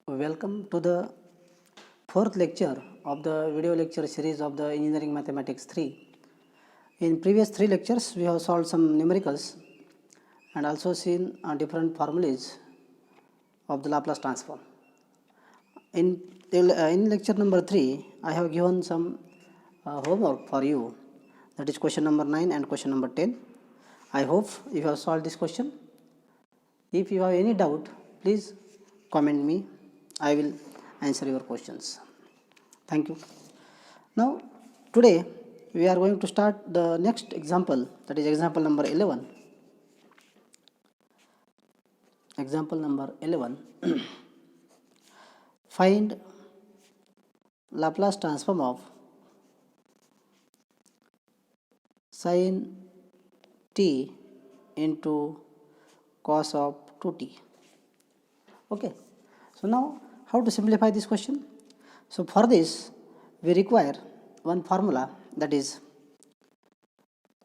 Welcome to the fourth lecture of the video lecture series of the Engineering Mathematics 3. In previous three lectures, we have solved some numericals and also seen different formulas of the Laplace transform. In lecture number 3, I have given some homework for you, that is question number 9 and question number 10. I hope you have solved this question. If you have any doubt, please comment me. I will answer your questions. Thank you. Now, today we are going to start the next example, that is example number 11. Example number 11. Find Laplace transform of sin t into cos of 2t. Okay. So now, how to simplify this question? So for this, we require one formula, that is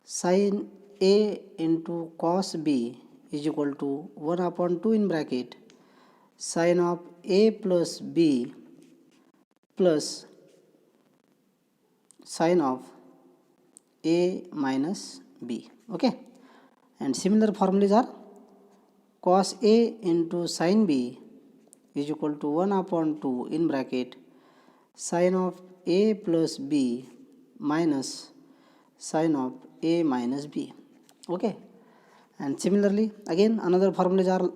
sin a into cos b is equal to 1 upon 2 in bracket sin of a plus b plus sin of a minus b. Okay. And similar formulas are cos a into sin b is equal to 1 upon 2 in bracket sin of a plus b minus sin of a minus b. Okay. And similarly, again another formulas are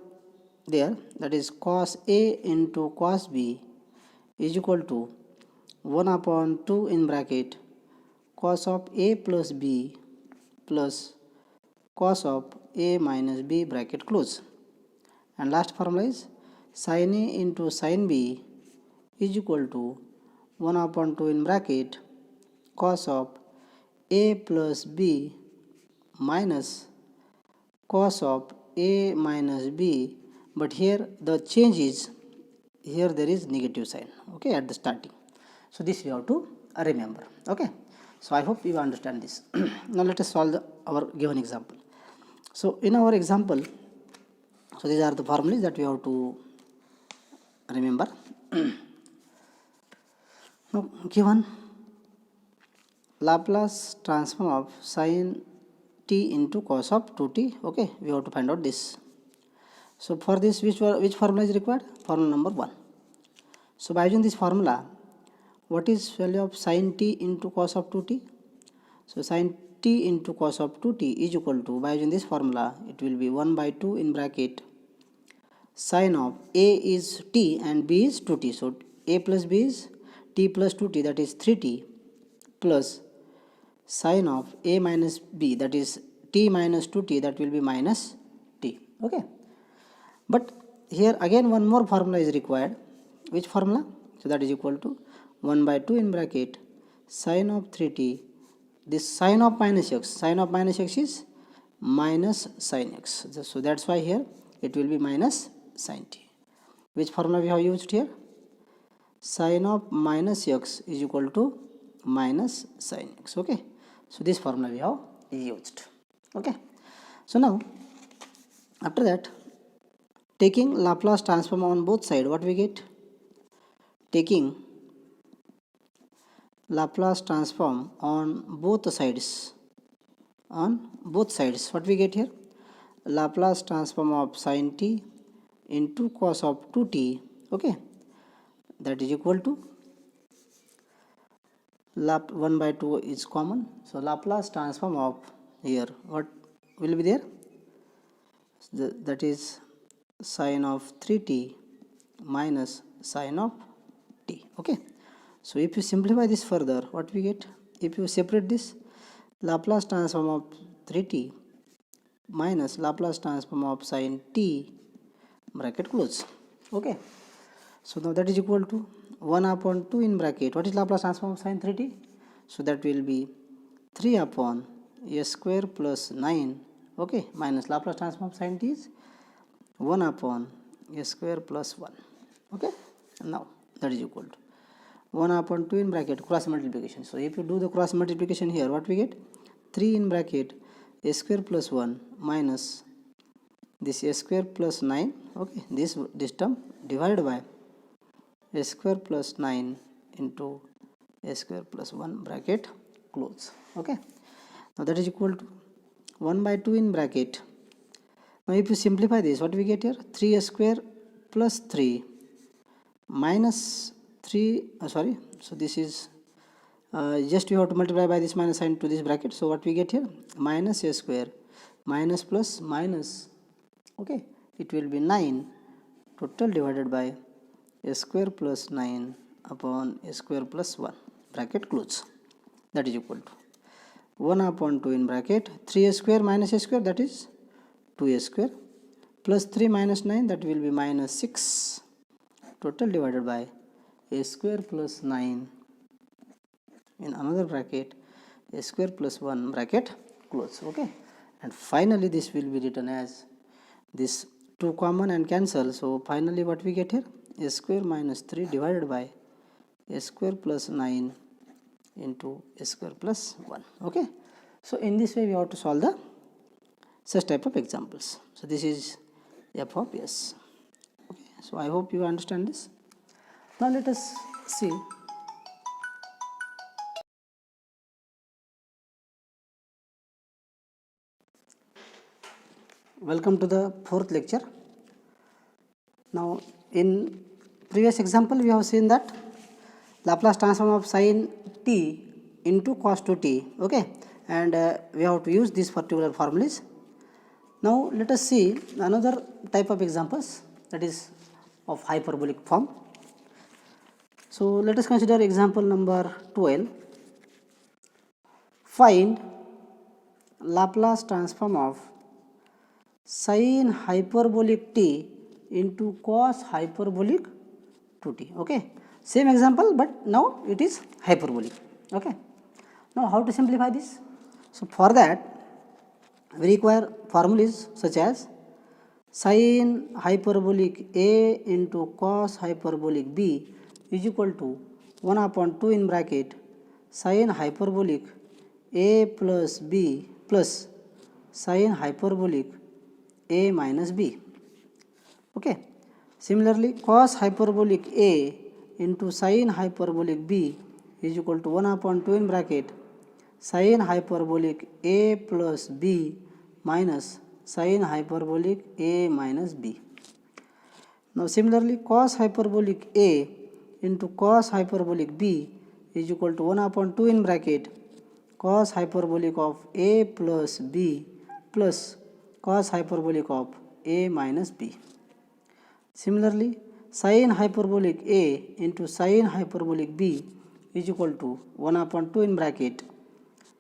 there, that is cos a into cos b is equal to 1 upon 2 in bracket cos of a plus b plus cos of a minus b bracket close. And last formula is sin a into sin b is equal to 1 upon 2 in bracket cos of a plus b minus cos of a minus b, but here the change is, here there is negative sign, okay, at the starting. So this we have to remember. Okay. So I hope you understand this. Now let us solve our given example. So in our example, so these are the formulas that we have to remember. Now given Laplace transform of sin t into cos of 2t, okay, we have to find out this. So for this, which formula is required? Formula number 1. So by using this formula, what is value of sin t into cos of 2t? So sin t into cos of 2t is equal to, by using this formula, it will be 1 by 2 in bracket sin of a is t and b is 2t. So a plus b is t plus 2t, that is 3t, plus sin of a minus b, that is t minus 2t, that will be minus t. Okay. But here again one more formula is required. Which formula? So that is equal to 1 by 2 in bracket sin of 3t. This sin of minus x is minus sin x. So that's why here it will be minus sin t. Which formula we have used here? Sin of minus x is equal to minus sin x. Okay. So this formula we have used. Okay. So now after that, taking Laplace transform on both sides, what we get? Taking Laplace transform on both sides, what we get here? Laplace transform of sin t into cos of 2t, okay, that is equal to 1 by 2 is common. So Laplace transform of here, what will be there? That is sin of 3t minus sin of t. Okay. So if you simplify this further, what we get? If you separate this, Laplace transform of 3t minus Laplace transform of sin t bracket close. Okay. So now that is equal to 1 upon 2 in bracket. What is Laplace transform of sin 3t? So that will be 3 upon a square plus 9, okay, minus Laplace transform of sin t is 1 upon a square plus 1. Okay. Now that is equal to 1 upon 2 in bracket cross multiplication. So if you do the cross multiplication here, what we get? 3 in bracket a square plus 1 minus this a square plus 9, okay, this term divided by a square plus 9 into a square plus 1 bracket close. Okay, now that is equal to 1 by 2 in bracket. Now if you simplify this, what we get here? 3a square plus 3 minus 3, so this is just we have to multiply by this minus sign to this bracket. So what we get here? Minus a square minus plus minus, okay, it will be 9 total divided by a square plus 9 upon a square plus 1 bracket close. That is equal to 1 upon 2 in bracket 3a square minus a square, that is 2a square, plus 3 minus 9, that will be minus 6 total divided by a square plus 9 in another bracket a square plus 1 bracket close. Okay, and finally this will be written as this 2 common and cancel. So finally what we get here? A square minus 3 divided by a square plus 9 into a square plus 1. Okay, so in this way we have to solve the such type of examples. So this is f of s. Okay, so I hope you understand this. Now let us see welcome to the fourth lecture. Now in previous example we have seen that Laplace transform of sin t into cos 2t, okay, and we have to use these particular formulas. Now let us see another type of examples, that is of hyperbolic form. So let us consider example number 12. Find Laplace transform of sin hyperbolic t into cos hyperbolic 2t. Okay, same example but now it is hyperbolic. Okay, now how to simplify this? So for that we require formulas such as sin hyperbolic a into cos hyperbolic b is equal to 1 upon 2 in bracket sin hyperbolic a plus b plus sin hyperbolic a minus b. Okay, similarly cos hyperbolic a into sin hyperbolic b is equal to 1 upon 2 in bracket sin hyperbolic a plus b minus sin hyperbolic a minus b. Now similarly cos hyperbolic a into cos hyperbolic b is equal to 1 upon 2 in bracket cos hyperbolic of a plus b plus cos hyperbolic of a minus b. Similarly sin hyperbolic a into sin hyperbolic b is equal to 1 upon 2 in bracket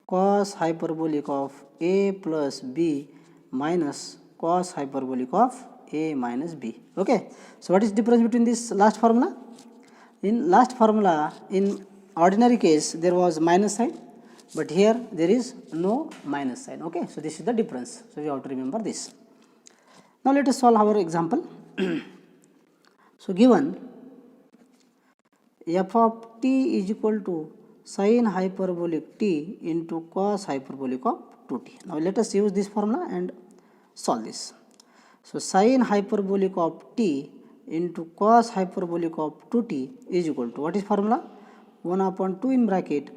cos hyperbolic of a plus b minus cos hyperbolic of a minus b. Okay, so what is the difference between this last formula? In last formula, in ordinary case there was minus sign, but here there is no minus sign. Okay, so this is the difference, so you have to remember this. Now let us solve our example. So given f of t is equal to sin hyperbolic t into cos hyperbolic of 2t. Now let us use this formula and solve this. So sin hyperbolic of t into cos hyperbolic of 2t is equal to, what is formula? 1 upon 2 in bracket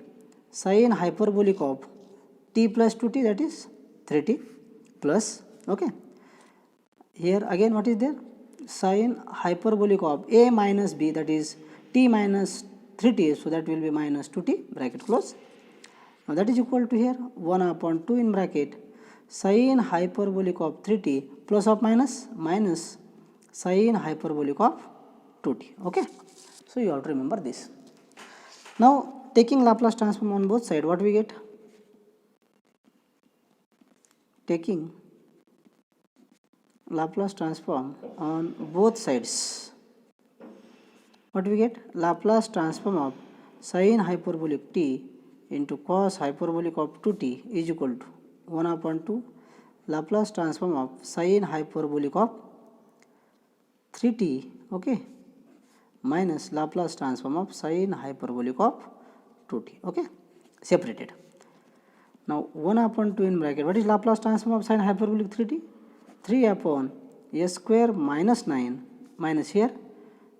sin hyperbolic of t plus 2t, that is 3t plus, okay, here again what is there? Sin hyperbolic of a minus b, that is t minus 3t, so that will be minus 2t bracket close. Now that is equal to here 1 upon 2 in bracket sin hyperbolic of 3t plus of minus minus sin hyperbolic of 2t. Okay, so you have to remember this. Now taking Laplace transform on both sides, what we get? Taking Laplace transform on both sides, what we get? Laplace transform of sin hyperbolic t into cos hyperbolic of 2t is equal to 1 upon 2 Laplace transform of sin hyperbolic of 3t, okay, minus Laplace transform of sin hyperbolic of 2t, okay, separated. Now 1 upon 2 in bracket, what is Laplace transform of sin hyperbolic 3t? 3 upon a square minus 9 minus here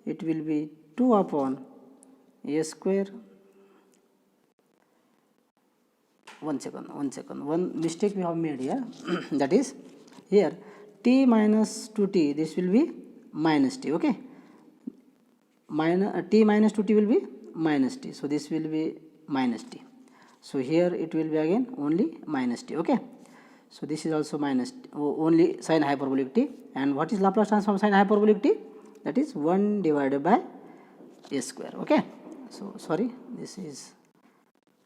it will be 2 upon a square. One second, one mistake we have made here. That is, here t minus 2t, this will be minus t, okay. T minus 2t will be minus t, so this will be minus t. So here it will be again only minus t, okay. So this is also minus t, only sine hyperbolic t. And what is Laplace transform sine hyperbolic t? That is 1 divided by a square, okay. So sorry, this is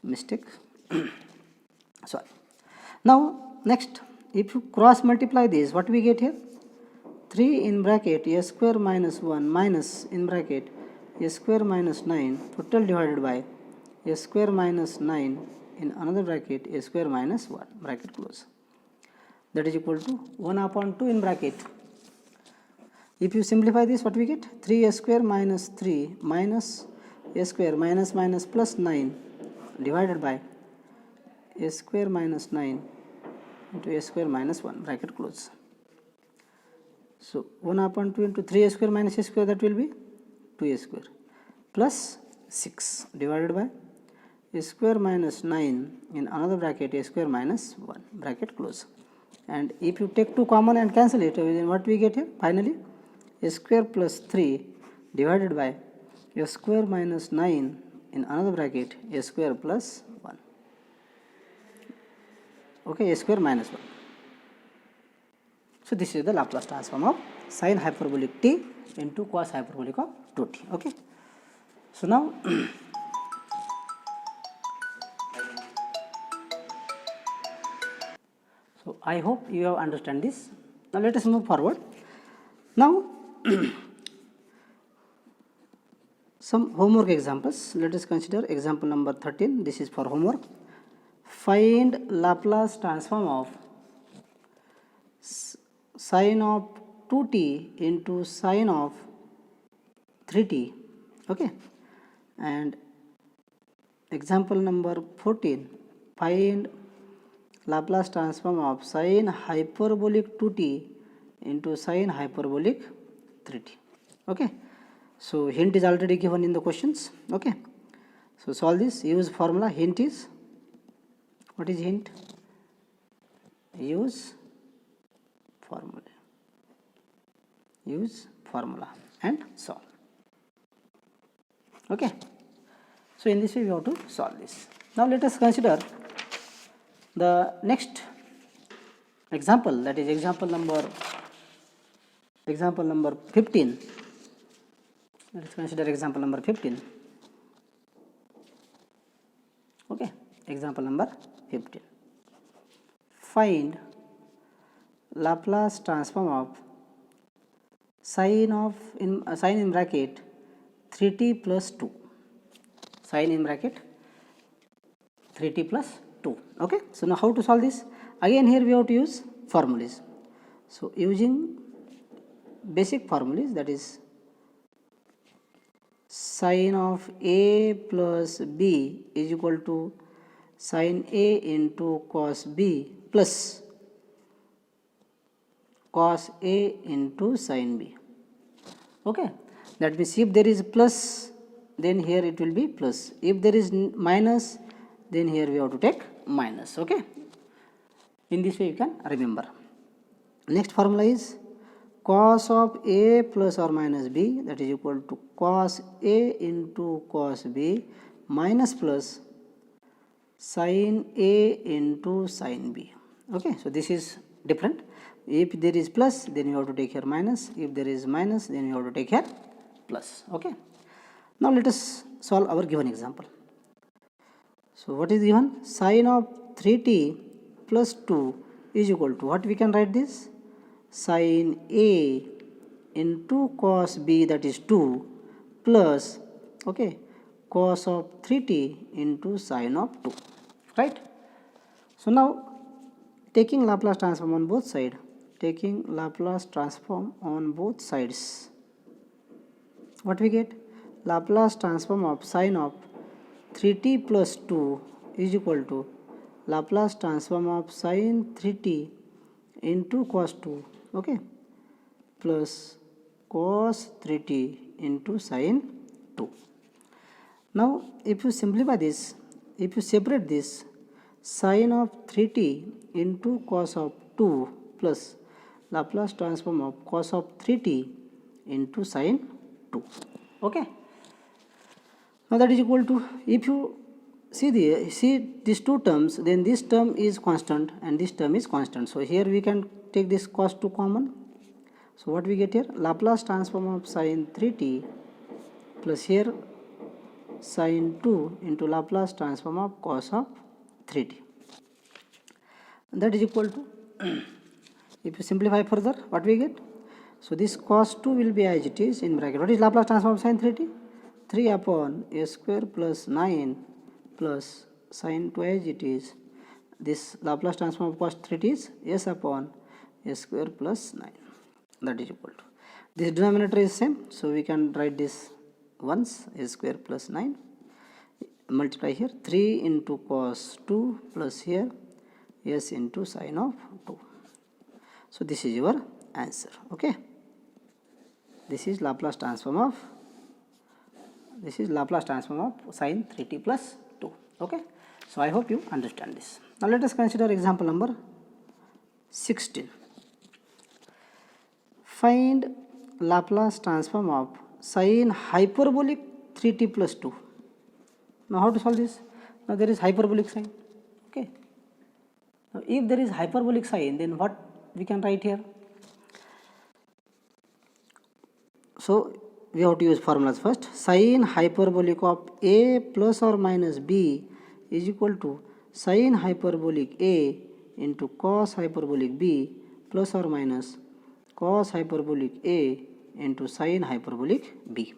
mistake. Sorry. Now next, if you cross multiply this, what we get here? 3 in bracket a square minus 1 minus in bracket a square minus 9 total divided by a square minus 9 in another bracket a square minus 1 bracket close. That is equal to 1 upon 2 in bracket. If you simplify this, what we get? 3 a square minus 3 minus a square minus minus plus 9 divided by a square minus 9 into a square minus 1 bracket close. So 1 upon 2 into 3 a square minus a square, that will be 2a square plus 6 divided by a square minus 9 in another bracket a square minus 1 bracket close. And if you take 2 common and cancel it, then what we get here? Finally, a square plus 3 divided by a square minus 9 in another bracket a square plus 1. Okay, a square minus 1. So this is the Laplace transform of sine hyperbolic t into cos hyperbolic of 2t. Okay. So now so I hope you have understand this. Now let us move forward. Now some homework examples. Let us consider example number 13. This is for homework. Find Laplace transform of sine of 2t into sine of 3t. Okay. And example number 14. Find Laplace transform of sine hyperbolic 2t into sine hyperbolic 3t. Okay. So hint is already given in the questions. Okay. So solve this. Use formula. Hint is, what is hint? Use formula. Use formula and solve. Okay. So in this way we have to solve this. Now let us consider the next example, that is example number 15. Let us consider example number 15. Okay, example number 15. Find Laplace transform of sine of sine in bracket 3t plus 2. Sine in bracket 3t plus 2. Okay. So now how to solve this? Again here we have to use formulas. So using basic formulas, that is sine of a plus b is equal to sine a into cos b plus cos a into sine b. Okay. That means if there is plus, then here it will be plus. If there is minus, then here we have to take minus. Okay. In this way you can remember. Next formula is cos of a plus or minus b, that is equal to cos a into cos b minus plus sin a into sin b. Okay. So this is different. If there is plus, then you have to take here minus. If there is minus, then you have to take here plus. Okay. Now let us solve our given example. So what is given? Sine of 3t plus 2 is equal to, what we can write this? Sine a into cos b, that is 2, plus, okay, cos of 3t into sine of 2. Right? So now taking Laplace transform on both sides, taking Laplace transform on both sides, what we get? Laplace transform of sine of 3t plus 2 is equal to Laplace transform of sine 3t into cos 2, okay, plus cos 3t into sine 2. Now if you simplify this, if you separate this, sine of 3t into cos of 2 plus Laplace transform of cos of 3t into sine 2. Okay. Now that is equal to, if you see these two terms, then this term is constant and this term is constant. So here we can take this cos 2 common. So what we get here, Laplace transform of sine 3t plus here sine 2 into Laplace transform of cos of 3t. And that is equal to, if you simplify further, what we get? So this cos 2 will be as it is in bracket. What is Laplace transform of sine 3t? 3 upon a square plus 9 plus sine 2 as it is. This Laplace transform of cos 3t is s upon a square plus 9. That is equal to. This denominator is same, so we can write this once, a square plus 9. Multiply here 3 into cos 2 plus here s into sine of 2. So this is your answer. Okay. This is Laplace transform of sine 3t plus 2. Okay. So I hope you understand this. Now let us consider example number 16. Find Laplace transform of sine hyperbolic 3t plus 2. Now how to solve this? Now there is hyperbolic sign. Okay. Now if there is hyperbolic sign, then what we can write here? So we have to use formulas first. Sine hyperbolic of a plus or minus b is equal to sine hyperbolic a into cos hyperbolic b plus or minus cos hyperbolic a into sine hyperbolic b.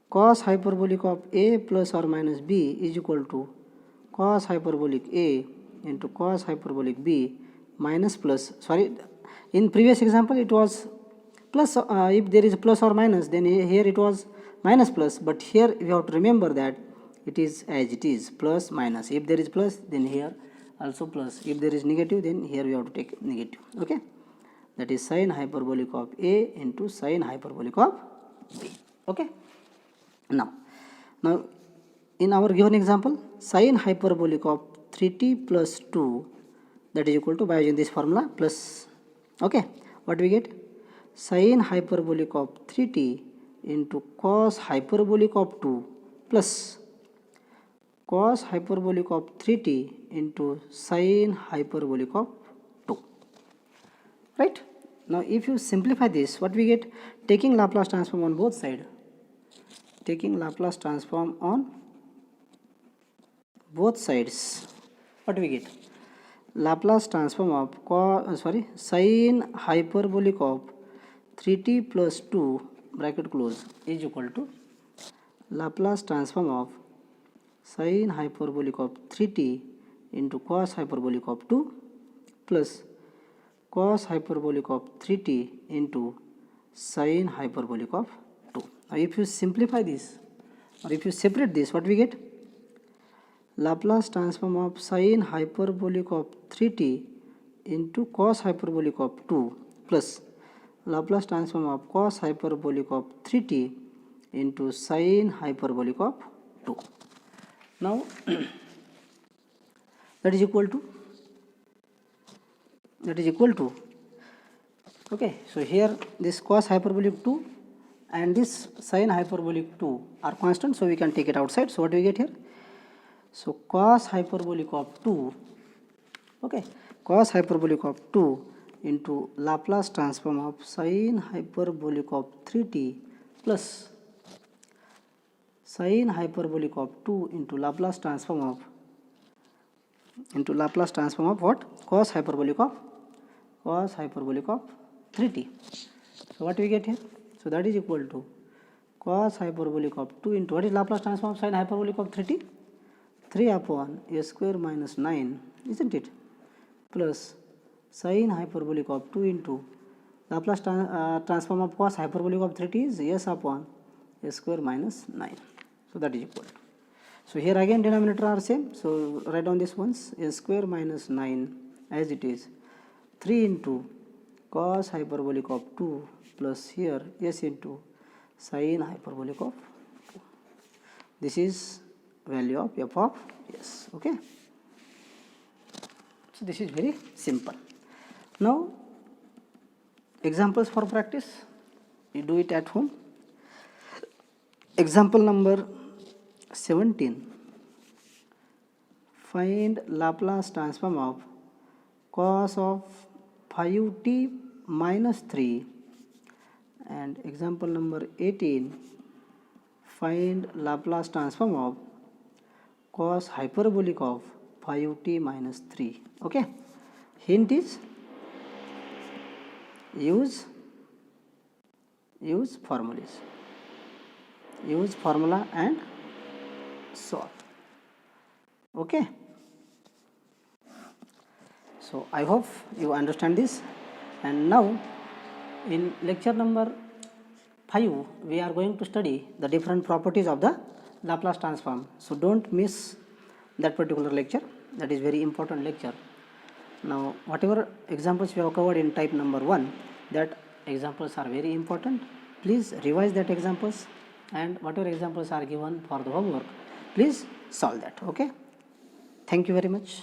Cos hyperbolic of a plus or minus b is equal to cos hyperbolic a into cos hyperbolic b minus plus, sorry, in previous example it was plus, if there is plus or minus, then here it was minus plus, but here we have to remember that it is as it is, plus minus. If there is plus, then here also plus. If there is negative, then here we have to take negative. Okay, that is sine hyperbolic of a into sine hyperbolic of b. Okay. Now in our given example, sine hyperbolic of 3t plus 2, that is equal to, by using this formula, plus. Okay, what we get? Sine hyperbolic of 3t into cos hyperbolic of 2 plus cos hyperbolic of 3t into sine hyperbolic of 2. Right? Now if you simplify this, what we get? Taking Laplace transform on both sides. Taking Laplace transform on both sides, what we get? Laplace transform of sine hyperbolic of 3t plus 2 bracket close is equal to Laplace transform of sine hyperbolic of 3t into cos hyperbolic of 2 plus cos hyperbolic of 3t into sine hyperbolic of 2. Now if you simplify this, or if you separate this, what we get? Laplace transform of sine hyperbolic of 3t into cos hyperbolic of 2 plus Laplace transform of cos hyperbolic of 3t into sine hyperbolic of 2. Now that is equal to, okay, so here this cos hyperbolic 2 and this sine hyperbolic 2 are constant, so we can take it outside. So what do we get here? So cos hyperbolic of 2, okay, cos hyperbolic of 2 into Laplace transform of sine hyperbolic of 3t plus sine hyperbolic of 2 into Laplace transform of what? Cos hyperbolic of 3t. So what we get here? So that is equal to cos hyperbolic of 2 into, what is Laplace transform of sine hyperbolic of 3t? 3 upon a square minus 9, isn't it? Plus sine hyperbolic of 2 into Laplace transform of cos hyperbolic of 3t is s upon a square minus 9. So that is equal to. So here again denominator are same. So write down this once, a square minus 9 as it is, 3 into cos hyperbolic of 2 plus here s into sine hyperbolic of this is value of f of s. Okay, so this is very simple. Now examples for practice, you do it at home. Example number 17, find Laplace transform of cos of 5t minus 3, and example number 18, find Laplace transform of cos hyperbolic of 5t minus 3. Okay, hint is use formulas, use formula and solve. Okay, so I hope you understand this. And now in lecture number 5 we are going to study the different properties of the Laplace transform. So don't miss that particular lecture, that is very important lecture. Now whatever examples we have covered in type number 1, that examples are very important. Please revise that examples, and whatever examples are given for the homework, please solve that. Okay, thank you very much.